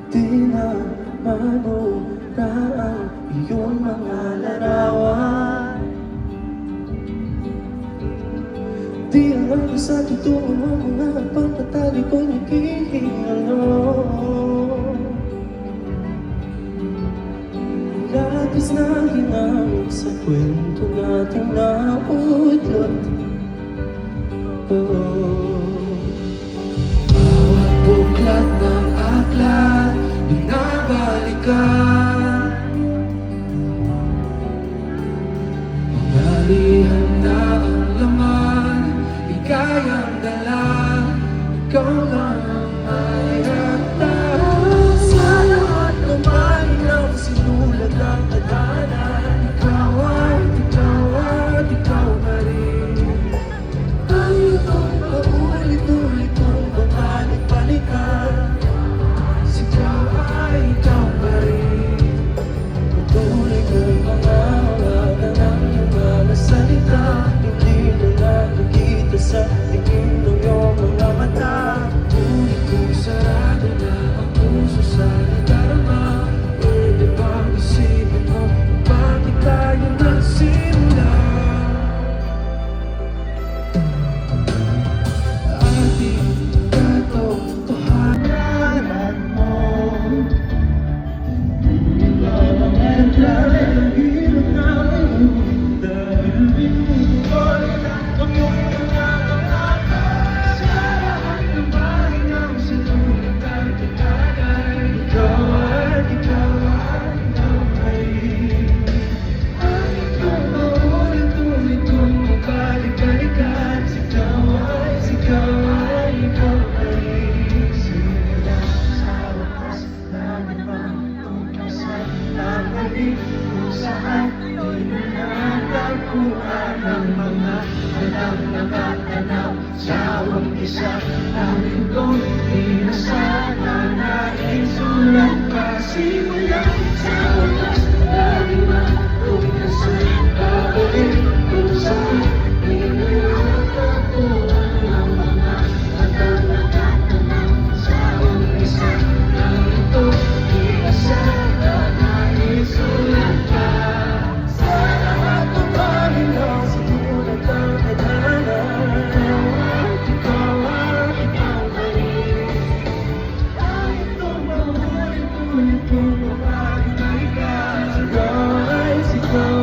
Di na manura ang iyong mga larawan. Di alam sa totoo ang mga pagkatali ko nagihingalo. Labis na hinangin sa kwento nating naudlot. Bawat buklat ng aklat binabalikan. Pangalihan na ang laman, ika'y ang dala, ikaw lang ang may handa. Sa lahat naman ng sinulat ng tadhana, ikaw at ikaw pa rin. Ang itong paulit-ulit mong babalik-balikan, sigaw ay ikaw pa rin. Patuloy kong pangahawagan ang iyong mga salita, hindi mo lang nakita sa tingin ng iyong mga mata. Ngunit kung sarado na ang puso sa nadarama, pwede bang isipin mo bakit tayo nagsimula? Ating katotohanan mo, ikaw ang entry ng hirap namin. Dahil binubuhay ang iyong mga pangalan. Sa lahat ng bahay ng sinulat at itatay, ikaw pa rin. Ang itong paulit-ulit kong babalik-balikan, sigaw ay ikaw pa rin. Simula sa wakas, lagi bang tumasan ang halik kung saan di mo natagpuan ang mga walang nakatanaw sa umpisa ng lingkong di na sana naisulat pa. Simula sa wakas, lagi bang tumasan babalik kung saan di mo natagpuan ang mga walang nakatanaw sa umpisa ng lingkong di na sana naisulat pa. Sa lahat ng bahay ng sinulat ang tadhana, ikaw pa rin. Ang itong paulit-ulit kong babalik-balikan, sigaw ay ikaw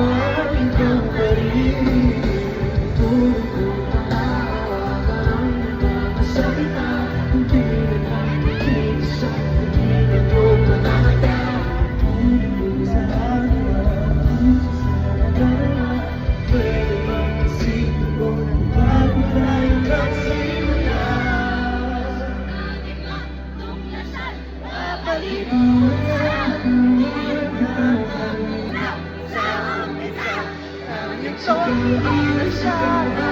pa rin. Tulad kong pangahawagan ang mga salita, hindi na nakikita sa tingin ng iyong mga mata. Ngunit kung sarado na ang puso sa nadarama, pwede bang isipin mo bago tayo nagsimula? Babalik mo na ang iyong mga sa umpisa. Ang ito ay nasara,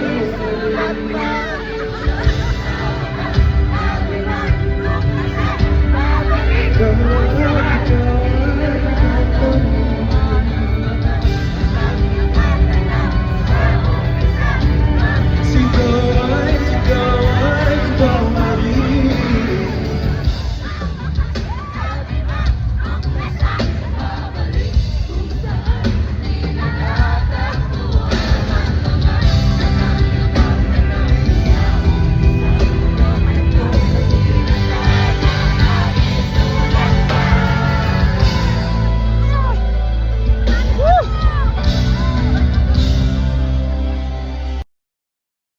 isulat pa.